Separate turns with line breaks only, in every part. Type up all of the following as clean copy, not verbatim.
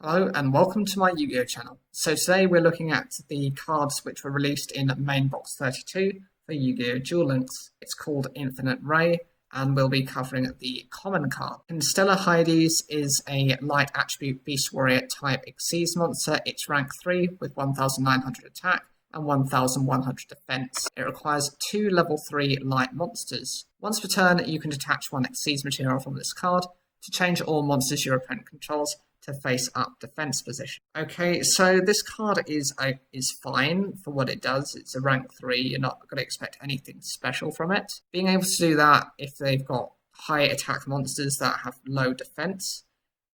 Hello and welcome to my Yu-Gi-Oh channel. So today we're looking at the cards which were released in main box 32 for Yu-Gi-Oh! Duel Links. It's called Infinite Ray and we'll be covering the common card. Constella Hyades is a light attribute Beast Warrior type Xyz monster. It's rank 3 with 1900 attack and 1100 defense. It requires 2 level 3 light monsters. Once per turn you can detach 1 Xyz material from this card to change all monsters your opponent controls to face up defense position. Okay, so this card is fine for what it does. It's a rank 3, you're not going to expect anything special from it. Being able to do that if they've got high attack monsters that have low defense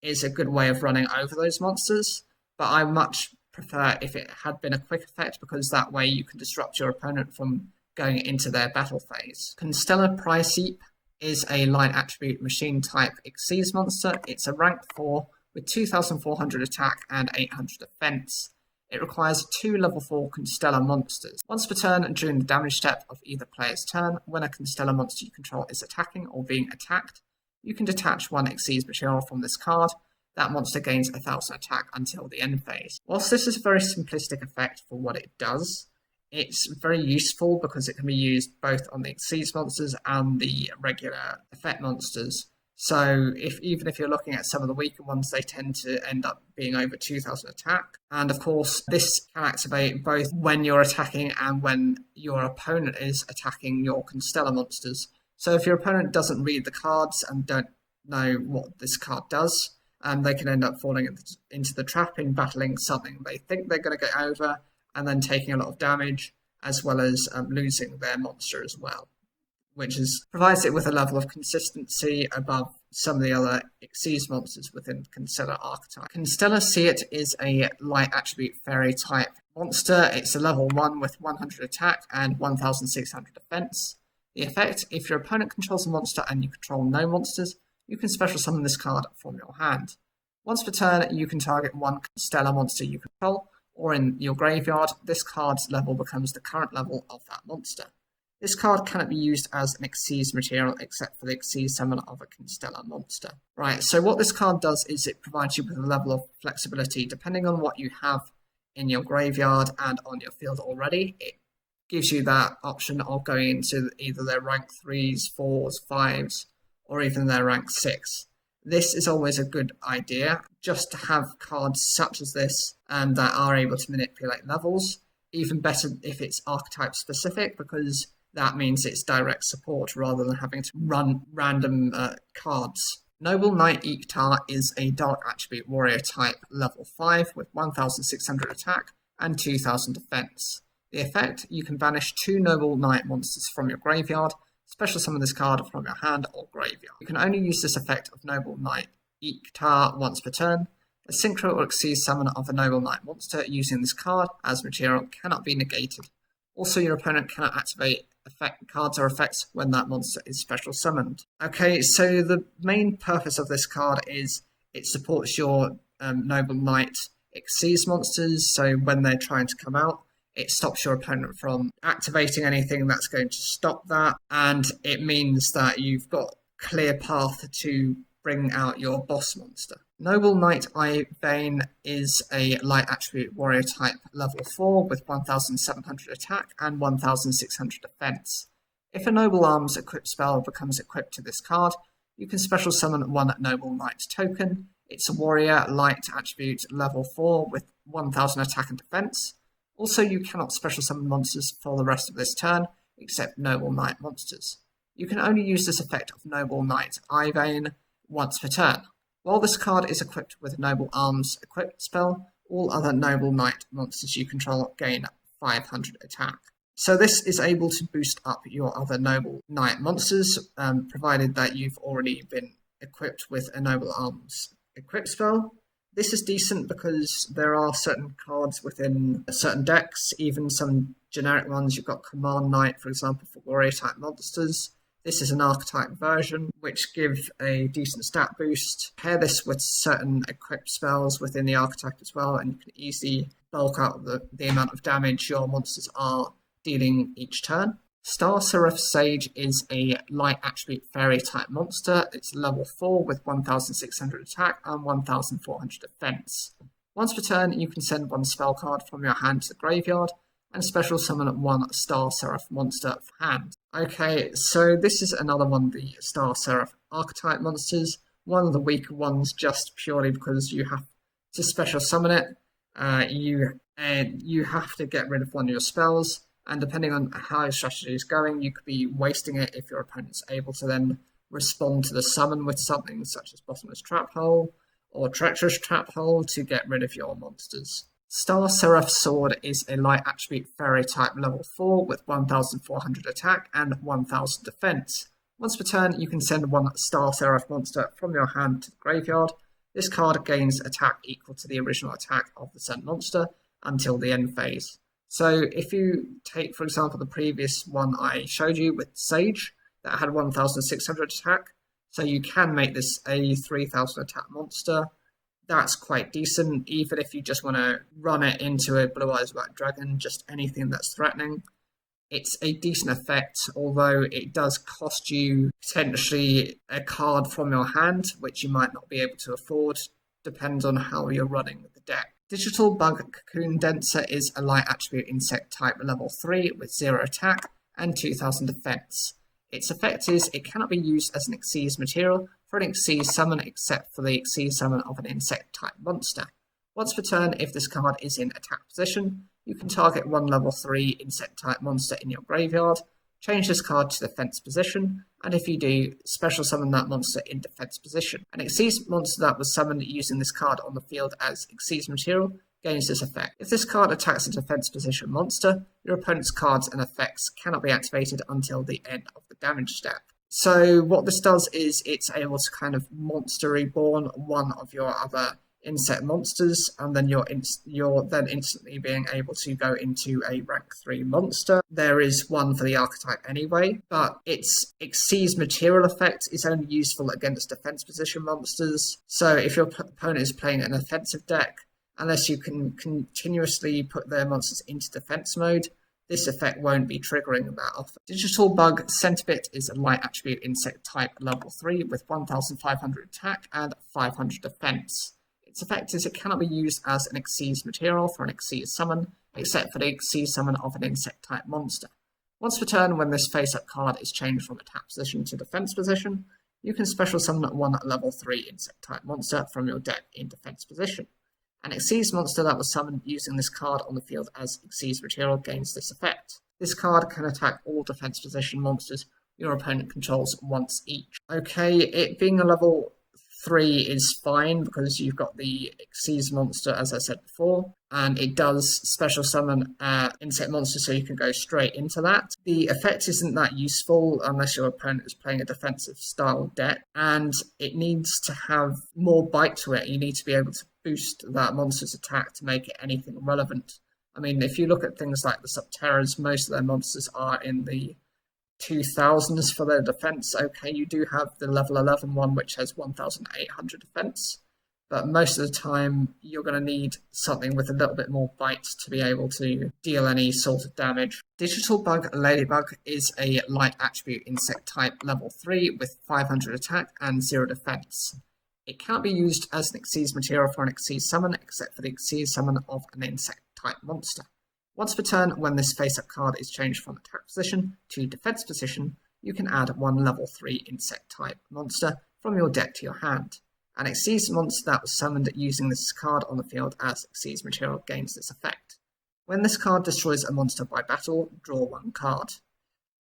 is a good way of running over those monsters, but I much prefer if it had been a quick effect because that way you can disrupt your opponent from going into their battle phase. Constella Priceep is a light attribute machine type Xyz monster. It's a rank 4 with 2400 attack and 800 defense. It requires 2 level 4 Constella monsters. Once per turn during the damage step of either player's turn, when a Constella monster you control is attacking or being attacked, you can detach 1 Xyz material from this card. That monster gains 1000 attack until the end phase. Whilst this is a very simplistic effect for what it does, it's very useful because it can be used both on the Xyz monsters and the regular effect monsters. So even if you're looking at some of the weaker ones, they tend to end up being over 2000 attack. And of course, this can activate both when you're attacking and when your opponent is attacking your Constella monsters. So if your opponent doesn't read the cards and don't know what this card does, they can end up falling into the trap in battling something they think they're going to get over and then taking a lot of damage, as well as losing their monster as well, which provides it with a level of consistency above some of the other Xyz monsters within Constella archetype. Constella Seat is a light attribute fairy type monster. It's a level 1 with 100 attack and 1600 defense. The effect, if your opponent controls a monster and you control no monsters, you can special summon this card from your hand. Once per turn, you can target 1 Constella monster you control, or in your graveyard, this card's level becomes the current level of that monster. This card cannot be used as an Xyz material except for the Xyz summon of a Constella monster. Right, so what this card does is it provides you with a level of flexibility depending on what you have in your graveyard and on your field already. It gives you that option of going into either their rank 3s, 4s, 5s, or even their rank 6. This is always a good idea, just to have cards such as this that are able to manipulate levels. Even better if it's archetype specific, because that means it's direct support rather than having to run random cards. Noble Knight Ektar is a dark attribute warrior type level 5 with 1600 attack and 2000 defense. The effect, you can banish 2 Noble Knight monsters from your graveyard, special summon this card from your hand or graveyard. You can only use this effect of Noble Knight Ektar once per turn. A synchro or Xyz summon of a Noble Knight monster using this card as material cannot be negated. Also, your opponent cannot activate cards or effects when that monster is special summoned. Okay, so the main purpose of this card is it supports your Noble Knight Xyz monsters, so when they're trying to come out, it stops your opponent from activating anything that's going to stop that, and it means that you've got a clear path to bring out your boss monster. Noble Knight Ibane is a light attribute warrior type level 4 with 1700 attack and 1600 defense. If a Noble Arms equipped spell becomes equipped to this card, you can special summon 1 Noble Knight token. It's a warrior light attribute level 4 with 1000 attack and defense. Also, you cannot special summon monsters for the rest of this turn, except Noble Knight monsters. You can only use this effect of Noble Knight Ibane once per turn. While this card is equipped with Noble Arms equipped spell, all other Noble Knight monsters you control gain 500 attack. So this is able to boost up your other Noble Knight monsters, provided that you've already been equipped with a Noble Arms equipped spell. This is decent because there are certain cards within certain decks, even some generic ones. You've got Command Knight, for example, for warrior type monsters. This is an archetype version, which give a decent stat boost. Pair this with certain equipped spells within the archetype as well, and you can easily bulk up the amount of damage your monsters are dealing each turn. Star Seraph Sage is a light attribute fairy type monster. It's level 4 with 1600 attack and 1400 defense. Once per turn, you can send one spell card from your hand to the graveyard and special summon one Star Seraph monster for hand. Okay, so this is another one of the Star Seraph archetype monsters. One of the weaker ones just purely because you have to special summon it. You have to get rid of one of your spells, and depending on how your strategy is going, you could be wasting it if your opponent's able to then respond to the summon with something such as Bottomless Trap Hole or Treacherous Trap Hole to get rid of your monsters. Star Seraph Sword is a light attribute fairy type level 4 with 1400 attack and 1000 defense. Once per turn, you can send one Star Seraph monster from your hand to the graveyard. This card gains attack equal to the original attack of the sent monster until the end phase. So if you take, for example, the previous one I showed you with Sage, that had 1600 attack, so you can make this a 3000 attack monster. That's quite decent, even if you just want to run it into a Blue Eyes White Dragon, just anything that's threatening. It's a decent effect, although it does cost you potentially a card from your hand, which you might not be able to afford, depends on how you're running the deck. Digital Bug Condenser is a light attribute insect type level 3 with 0 attack and 2000 defense. Its effect is it cannot be used as an Xyz material for an Xyz summon except for the Xyz summon of an insect type monster. Once per turn, if this card is in attack position, you can target one level 3 insect type monster in your graveyard, change this card to defense position, and if you do, special summon that monster in defense position. An Xyz monster that was summoned using this card on the field as Xyz material gains this effect. If this card attacks a defense position monster, your opponent's cards and effects cannot be activated until the end of the damage step. So what this does is it's able to kind of monster reborn one of your other insect monsters, and then you're then instantly being able to go into a rank 3 monster. There is one for the archetype anyway, but its Xyz material effect is only useful against defense position monsters. So if your opponent is playing an offensive deck, unless you can continuously put their monsters into defense mode, this effect won't be triggering that often. Digital Bug Centipede is a light attribute insect type level 3 with 1500 attack and 500 defense. Its effect is it cannot be used as an Xyz material for an Xyz summon, except for the Xyz summon of an insect type monster. Once per turn, when this face-up card is changed from attack position to defense position, you can special summon one level 3 insect type monster from your deck in defense position. An Xyz monster that was summoned using this card on the field as Xyz material gains this effect. This card can attack all defense position monsters your opponent controls once each. Okay, it being a level 3 is fine because you've got the Xyz monster, as I said before, and it does special summon insect monster, so you can go straight into that. The effect isn't that useful unless your opponent is playing a defensive style deck, and it needs to have more bite to it. You need to be able to boost that monster's attack to make it anything relevant. I mean, if you look at things like the Subterrors, most of their monsters are in the 2000s for their defense. Okay, you do have the level 11 one, which has 1800 defense, but most of the time you're going to need something with a little bit more bite to be able to deal any sort of damage. Digital Bug Ladybug is a light attribute insect type level 3 with 500 attack and 0 defense. It cannot be used as an Xyz material for an Xyz summon, except for the Xyz summon of an insect type monster. Once per turn, when this face-up card is changed from attack position to defense position, you can add one level 3 insect type monster from your deck to your hand. An Xyz monster that was summoned using this card on the field as Xyz material gains this effect. When this card destroys a monster by battle, draw one card.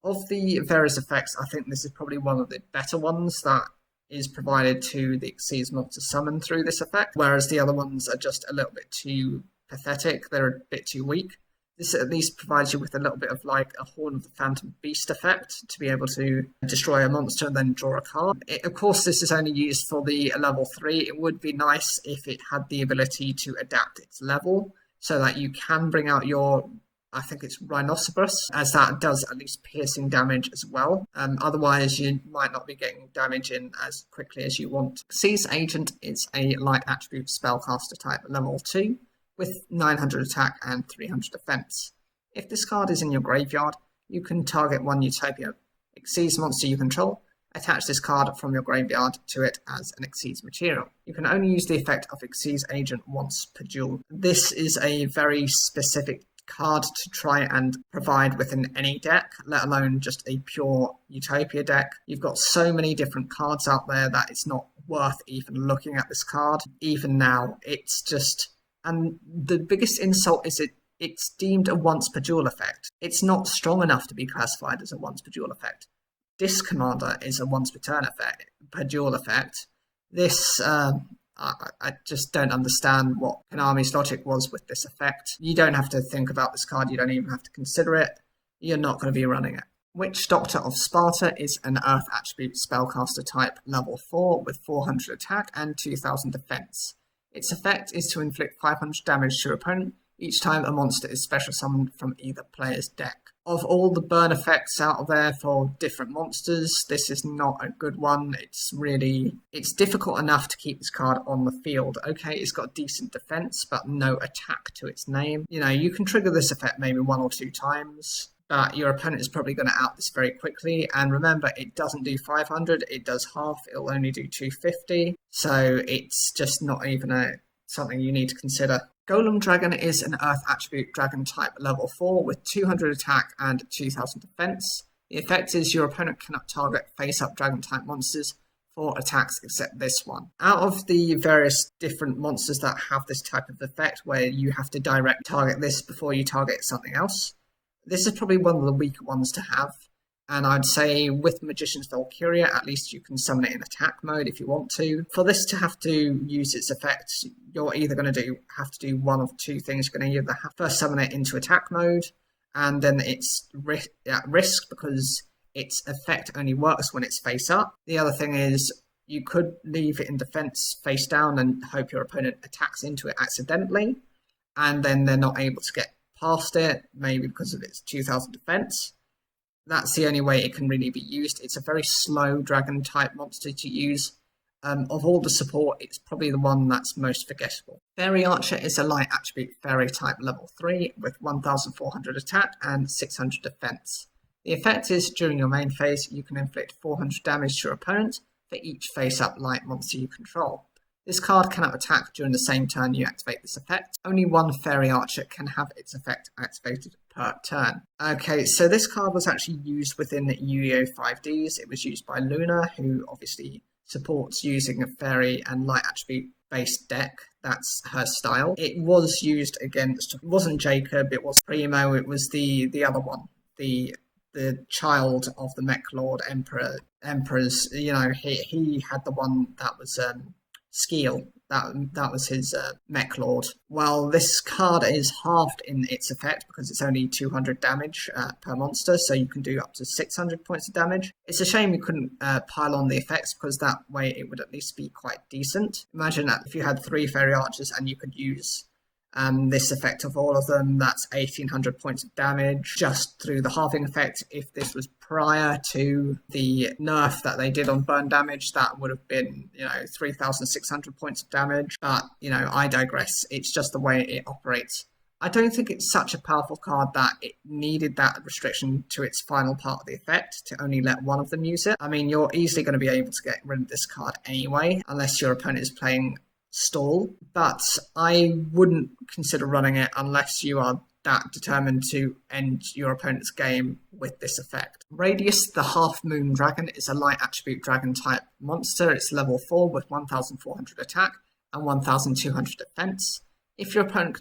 Of the various effects, I think this is probably one of the better ones that is provided to the Xyz monster summon through this effect, whereas the other ones are just a little bit too pathetic, they're a bit too weak. This at least provides you with a little bit of like a Horn of the Phantom Beast effect to be able to destroy a monster and then draw a card. Of course, this is only used for the level 3. It would be nice if it had the ability to adapt its level so that you can bring out your, I think it's Rhinoceros, as that does at least piercing damage as well. Otherwise, you might not be getting damage in as quickly as you want. Xyz Agent is a light attribute spellcaster type level 2. With 900 attack and 300 defense. If this card is in your graveyard, you can target one Utopia Xyz monster you control, attach this card from your graveyard to it as an Xyz material. You can only use the effect of Xyz Agent once per duel. This is a very specific card to try and provide within any deck, let alone just a pure Utopia deck. You've got so many different cards out there that it's not worth even looking at this card. Even now, it's just... And the biggest insult is it's deemed a once per duel effect. It's not strong enough to be classified as a once per duel effect. Disc Commander is a once per turn effect, per duel effect. This, I just don't understand what Konami's logic was with this effect. You don't have to think about this card, you don't even have to consider it. You're not going to be running it. Witch Doctor of Sparta is an Earth attribute spellcaster type level 4 with 400 attack and 2000 defense. Its effect is to inflict 500 damage to your opponent each time a monster is special summoned from either player's deck. Of all the burn effects out there for different monsters, this is not a good one. It's difficult enough to keep this card on the field. Okay, it's got decent defense, but no attack to its name. You know, you can trigger this effect maybe 1 or 2 times, but your opponent is probably going to out this very quickly. And remember, it doesn't do 500, it does half, it'll only do 250. So it's just not even something you need to consider. Golem Dragon is an Earth attribute dragon type level 4 with 200 attack and 2000 defense. The effect is your opponent cannot target face-up dragon type monsters for attacks except this one. Out of the various different monsters that have this type of effect where you have to direct target this before you target something else, this is probably one of the weaker ones to have. And I'd say with Magician's Valkyria, at least you can summon it in attack mode if you want to. For this to have to use its effect, you're either going to have to do one of 2 things. You're going to either have to first summon it into attack mode, and then it's at risk because its effect only works when it's face up. The other thing is you could leave it in defense face down and hope your opponent attacks into it accidentally, and then they're not able to get past it, maybe because of its 2000 defense. That's the only way it can really be used. It's a very slow dragon type monster to use. Of all the support, it's probably the one that's most forgettable. Fairy Archer is a light attribute fairy type level 3 with 1400 attack and 600 defense. The effect is during your main phase, you can inflict 400 damage to your opponent for each face-up light monster you control. This card cannot attack during the same turn you activate this effect. Only one Fairy Archer can have its effect activated per turn. Okay, so this card was actually used within Yu-Gi-Oh! 5Ds. It was used by Luna, who obviously supports using a fairy and light attribute based deck. That's her style. It was used against, it wasn't Jacob, it was Primo, it was the other one. The child of the Mech Lord Emperors, you know, he had the one that was Skeel, that was his Mech Lord. Well, this card is halved in its effect because it's only 200 damage per monster, so you can do up to 600 points of damage. It's a shame you couldn't pile on the effects because that way it would at least be quite decent. Imagine that if you had 3 Fairy Archers and you could use this effect of all of them, that's 1800 points of damage just through the halving effect. If this was prior to the nerf that they did on burn damage, that would have been, 3600 points of damage. But, I digress. It's just the way it operates. I don't think it's such a powerful card that it needed that restriction to its final part of the effect to only let one of them use it. I mean, you're easily going to be able to get rid of this card anyway, unless your opponent is playing Stall, but I wouldn't consider running it unless you are that determined to end your opponent's game with this effect. Radius the Half Moon Dragon is a light attribute dragon type monster. It's level 4 with 1400 attack and 1200 defense. If your opponent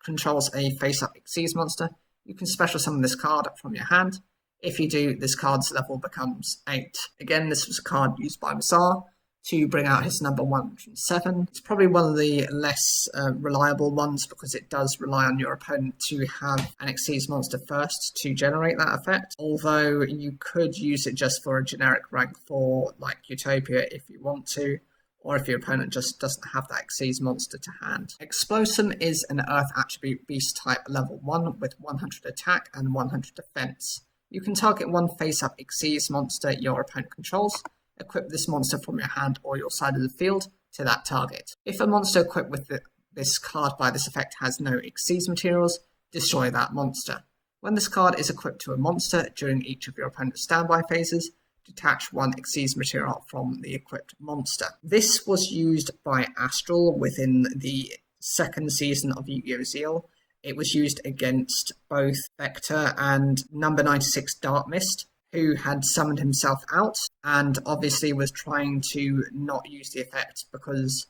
controls a face-up Xyz monster, you can special summon this card from your hand. If you do, this card's level becomes 8. Again, this was a card used by Mazar to bring out his number 107. It's probably one of the less reliable ones because it does rely on your opponent to have an Xyz monster first to generate that effect, although you could use it just for a generic rank 4 like Utopia if you want to, or if your opponent just doesn't have that Xyz monster to hand. Explosum is an Earth attribute beast type level 1 with 100 attack and 100 defense. You can target one face-up Xyz monster your opponent controls. Equip this monster from your hand or your side of the field to that target. If a monster equipped with this card by this effect has no Xyz materials, destroy that monster. When this card is equipped to a monster during each of your opponent's standby phases, detach one Xyz material from the equipped monster. This was used by Astral within the second season of Yu-Gi-Oh! Zeal. It was used against both Ektar and number 96 Dark Mist, who had summoned himself out and obviously was trying to not use the effect because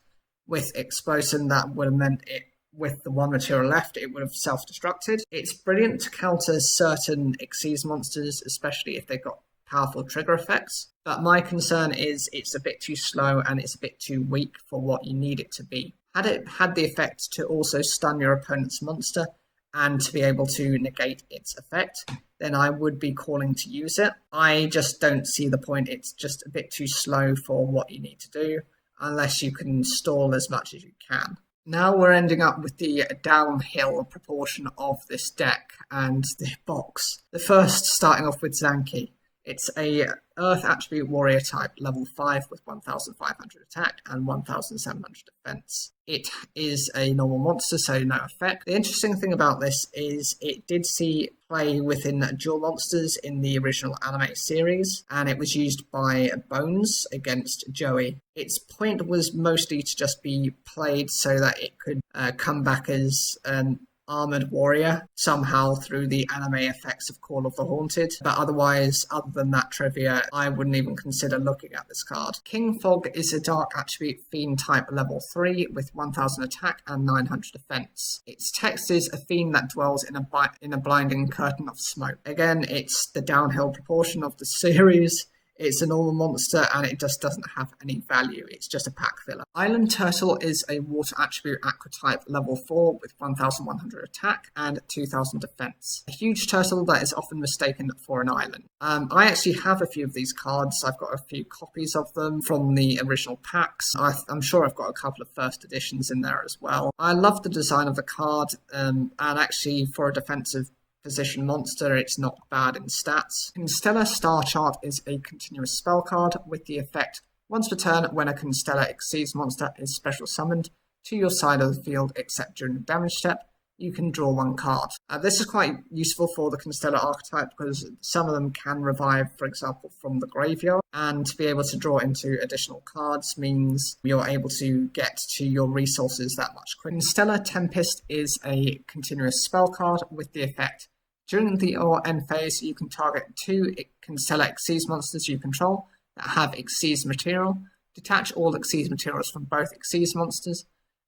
with Explosion that would have meant it, with the one material left, it would have self-destructed. It's brilliant to counter certain Xyz monsters, especially if they've got powerful trigger effects, but my concern is it's a bit too slow and it's a bit too weak for what you need it to be. Had it had the effect to also stun your opponent's monster and to be able to negate its effect, then I would be calling to use it. I just don't see the point. It's just a bit too slow for what you need to do, unless you can stall as much as you can. Now we're ending up with the downhill proportion of this deck and the box. The first starting off with Zankye. It's a Earth Attribute Warrior type, level 5 with 1500 attack and 1700 defense. It is a normal monster, so no effect. The interesting thing about this is it did see play within dual monsters in the original anime series, and it was used by Bones against Joey. Its point was mostly to just be played so that it could come back as an armored warrior somehow through the anime effects of Call of the Haunted, but otherwise, other than that trivia, I wouldn't even consider looking at this card. King Fog is a Dark Attribute Fiend type level 3 with 1000 attack and 900 defense. Its text is a fiend that dwells in a blinding curtain of smoke. Again, it's the downhill proportion of the series. It's a normal monster and it just doesn't have any value. It's just a pack filler. Island Turtle is a water attribute aqua type level 4 with 1100 attack and 2000 defense. A huge turtle that is often mistaken for an island. I actually have a few of these cards. I've got a few copies of them from the original packs. I'm sure I've got a couple of first editions in there as well. I love the design of the card and actually for a defensive position monster, it's not bad in stats. Constella Star Chart is a continuous spell card with the effect once per turn when a Constella Xyz monster is special summoned to your side of the field except during the damage step, you can draw one card. This is quite useful for the Constella archetype because some of them can revive, for example, from the graveyard, and to be able to draw into additional cards means you're able to get to your resources that much quicker. Constella Tempest is a continuous spell card with the effect during the or end phase, you can target 2 Constella Xyz monsters you control that have Xyz material, detach all Xyz materials from both Xyz monsters,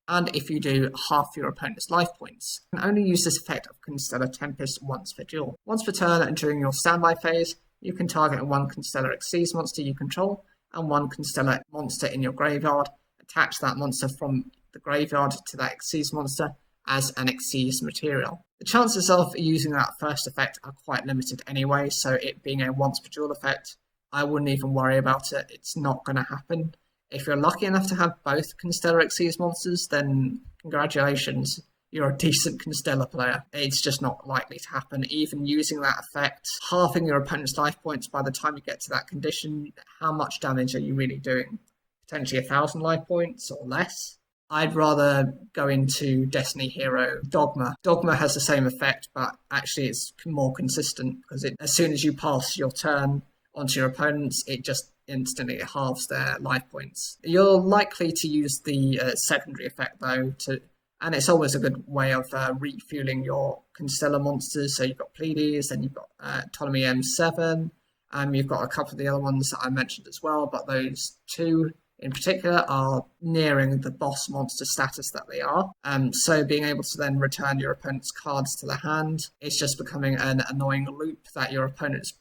and if you do, half your opponent's life points. You can only use this effect of Constella Tempest once per duel. Once per turn and during your standby phase, you can target 1 Constella Xyz monster you control and 1 Constella monster in your graveyard, attach that monster from the graveyard to that Xyz monster as an Xyz material. The chances of using that first effect are quite limited anyway, so it being a once per duel effect, I wouldn't even worry about it. It's not going to happen. If you're lucky enough to have both Constella Xyz monsters, then congratulations, you're a decent Constella player. It's just not likely to happen. Even using that effect, halving your opponent's life points by the time you get to that condition, how much damage are you really doing? Potentially 1,000 life points or less? I'd rather go into Destiny Hero Dogma. Dogma has the same effect, but actually it's more consistent because as soon as you pass your turn onto your opponents, it just instantly halves their life points. You're likely to use the secondary effect though, and it's always a good way of refueling your Constella monsters. So you've got Pleiades, then you've got Ptolemy M7, you've got a couple of the other ones that I mentioned as well, but those 2 in particular are nearing the boss monster status that they are. So being able to then return your opponent's cards to the hand is just becoming an annoying loop that your opponent's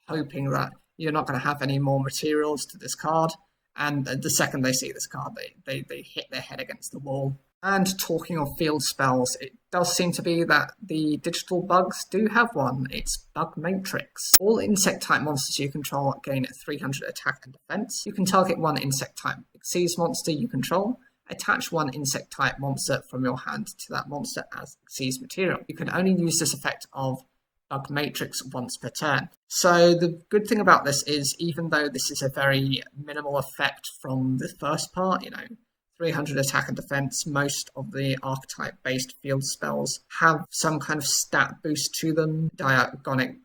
hoping that you're not going to have any more materials to discard. And the second they see this card, they hit their head against the wall. And talking of field spells, it does seem to be that the digital bugs do have one. It's Bug Matrix. All insect-type monsters you control gain 300 attack and defense. You can target 1 insect-type Xyz monster you control, attach 1 insect-type monster from your hand to that monster as Xyz material. You can only use this effect of Bug Matrix once per turn. So the good thing about this is, even though this is a very minimal effect from the first part, 300 attack and defense. Most of the archetype-based field spells have some kind of stat boost to them. Diagonic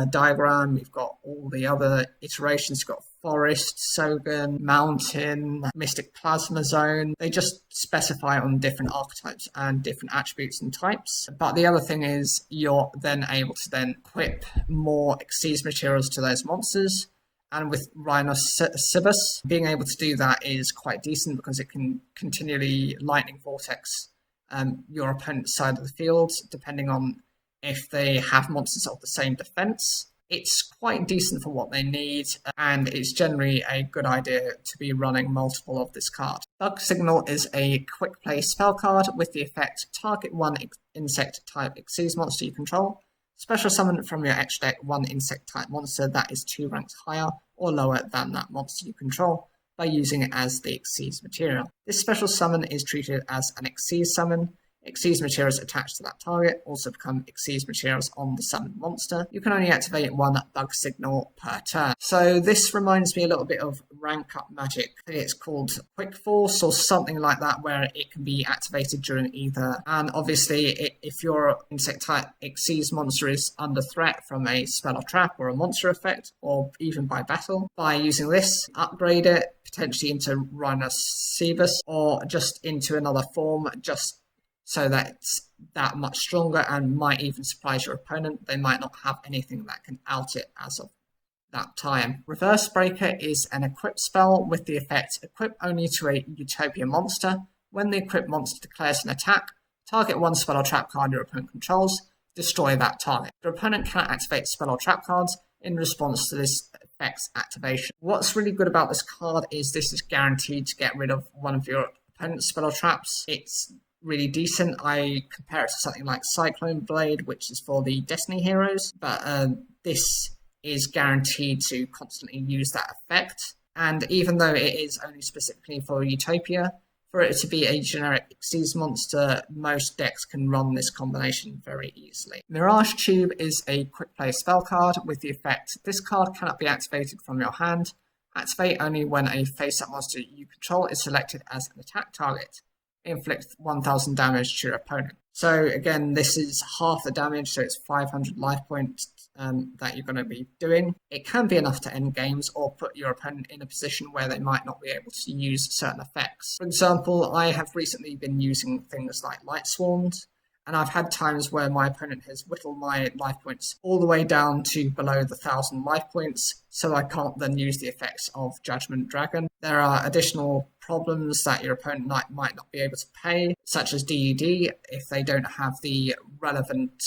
Diagram, you've got all the other iterations, you've got Forest, Sogan, Mountain, Mystic Plasma Zone. They just specify on different archetypes and different attributes and types. But the other thing is you're then able to then equip more Xyz materials to those monsters. And with Rhinocibus, being able to do that is quite decent because it can continually lightning vortex your opponent's side of the field, depending on if they have monsters of the same defense. It's quite decent for what they need, and it's generally a good idea to be running multiple of this card. Bug Signal is a quick play spell card with the effect target one insect type Xyz monster you control. Special summon from your extra deck one insect type monster that is 2 ranks higher or lower than that monster you control by using it as the Xyz material. This special summon is treated as an Xyz summon. Xyz materials attached to that target also become Xyz materials on the summoned monster. You can only activate 1 Bug Signal per turn. So this reminds me a little bit of rank up magic. I think it's called Quick Force or something like that, where it can be activated during either. And obviously if your insect type Xyz monster is under threat from a spell or trap or a monster effect, or even by battle, by using this, upgrade it potentially into Rhinocibus or just into another form, just so that it's that much stronger and might even surprise your opponent. They might not have anything that can out it as of that time. Reverse Breaker is an equip spell with the effect equip only to a Utopia monster. When the equipped monster declares an attack, target 1 spell or trap card your opponent controls, destroy that target. Your opponent cannot activate spell or trap cards in response to this effect's activation. What's really good about this card is this is guaranteed to get rid of one of your opponent's spell or traps. It's really decent. I compare it to something like Cyclone Blade, which is for the Destiny heroes, but this is guaranteed to constantly use that effect. And even though it is only specifically for Utopia, for it to be a generic Xyz monster, most decks can run this combination very easily. Mirage Tube is a quick play spell card with the effect this card cannot be activated from your hand. Activate only when a face-up monster you control is selected as an attack target. Inflict 1000 damage to your opponent. So again, this is half the damage, so it's 500 life points that you're going to be doing. It can be enough to end games or put your opponent in a position where they might not be able to use certain effects. For example, I have recently been using things like Light Swarms, and I've had times where my opponent has whittled my life points all the way down to below the 1000 life points, so I can't then use the effects of Judgment Dragon. There are additional problems that your opponent might not be able to pay, such as DED, if they don't have the relevant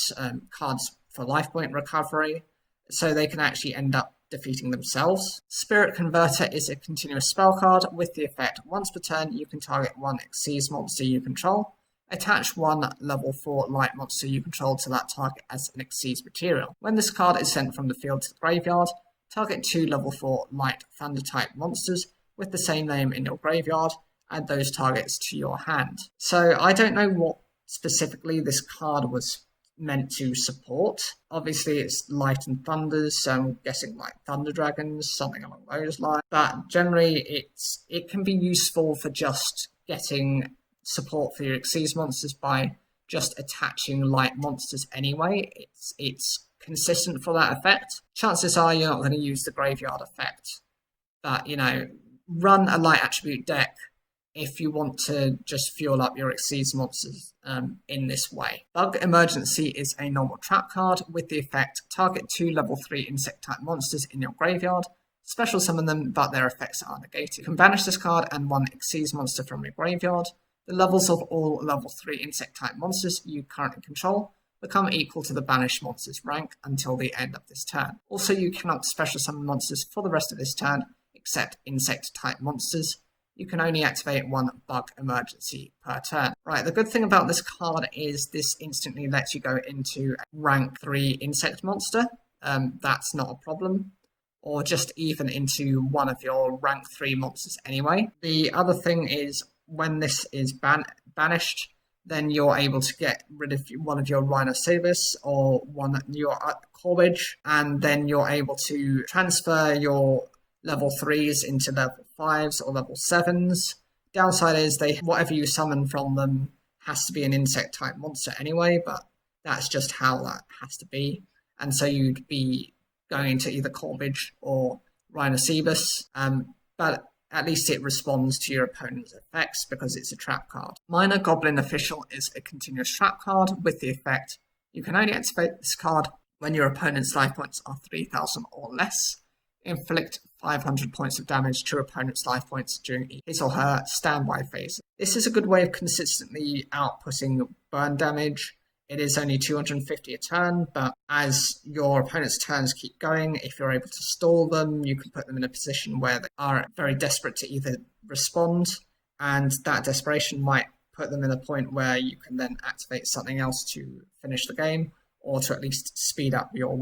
cards for life point recovery, so they can actually end up defeating themselves. Spirit Converter is a continuous spell card with the effect once per turn you can target 1 Xyz monster you control. Attach 1 level 4 light monster you control to that target as an Xyz material. When this card is sent from the field to the graveyard, target 2 level 4 light thunder type monsters with the same name in your graveyard. Add those targets to your hand. So I don't know what specifically this card was meant to support. Obviously it's light and thunders, so I'm guessing like thunder dragons, something along those lines. But generally it can be useful for just getting support for your Xyz monsters by just attaching light monsters anyway. It's consistent for that effect. Chances are you're not going to use the graveyard effect, but you know, run a light attribute deck if you want to just fuel up your Xyz monsters in this way. Bug Emergency is a normal trap card with the effect target 2 level 3 insect type monsters in your graveyard. Special summon them, but their effects are negated. You can banish this card and 1 Xyz monster from your graveyard. The levels of all level 3 insect type monsters you currently control become equal to the banished monster's rank until the end of this turn. Also, you cannot special summon monsters for the rest of this turn except insect type monsters. You can only activate 1 Bug Emergency per turn. Right, the good thing about this card is this instantly lets you go into rank 3 insect monster. That's not a problem. Or just even into one of your rank 3 monsters anyway. The other thing is when this is banished, then you're able to get rid of one of your Rhinocibus or one your Corbage, and then you're able to transfer your level 3s into level 5s or level 7s, Downside is whatever you summon from them has to be an insect type monster anyway, but that's just how that has to be. And so you'd be going into either Corbage or Rhinocebus, but at least it responds to your opponent's effects because it's a trap card. Minor Goblin Official is a continuous trap card with the effect you can only activate this card when your opponent's life points are 3,000 or less. Inflict 500 points of damage to your opponent's life points during his or her standby phase. This is a good way of consistently outputting burn damage. It is only 250 a turn, but as your opponent's turns keep going, if you're able to stall them, you can put them in a position where they are very desperate to either respond, and that desperation might put them in a point where you can then activate something else to finish the game, or to at least speed up your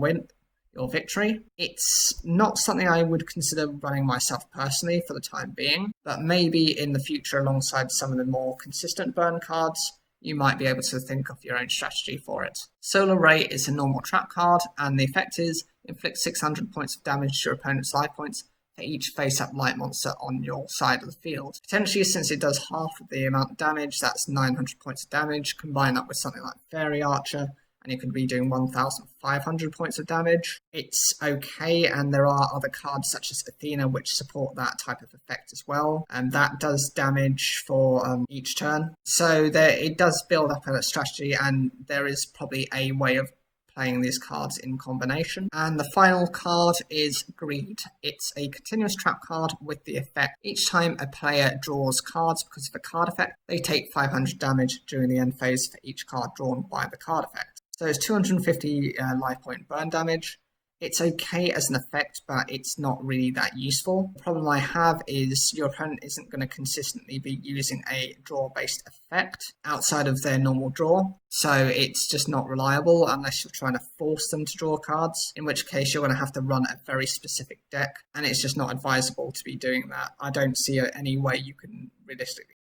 victory. It's not something I would consider running myself personally for the time being, but maybe in the future alongside some of the more consistent burn cards, you might be able to think of your own strategy for it. Solar Ray is a normal trap card, and the effect is inflict 600 points of damage to your opponent's life points for each face-up light monster on your side of the field. Potentially, since it does half of the amount of damage, that's 900 points of damage. Combine that with something like Fairy Archer, and you could be doing 1,500 points of damage. It's okay, and there are other cards such as Athena which support that type of effect as well, and that does damage for each turn. So it does build up a strategy, and there is probably a way of playing these cards in combination. And the final card is Greed. It's a continuous trap card with the effect each time a player draws cards because of a card effect, they take 500 damage during the end phase for each card drawn by the card effect. So it's 250 life point burn damage. It's okay as an effect, but it's not really that useful. The problem I have is your opponent isn't going to consistently be using a draw-based effect outside of their normal draw. So it's just not reliable unless you're trying to force them to draw cards, in which case you're going to have to run a very specific deck, and it's just not advisable to be doing that. I don't see any way you can realistically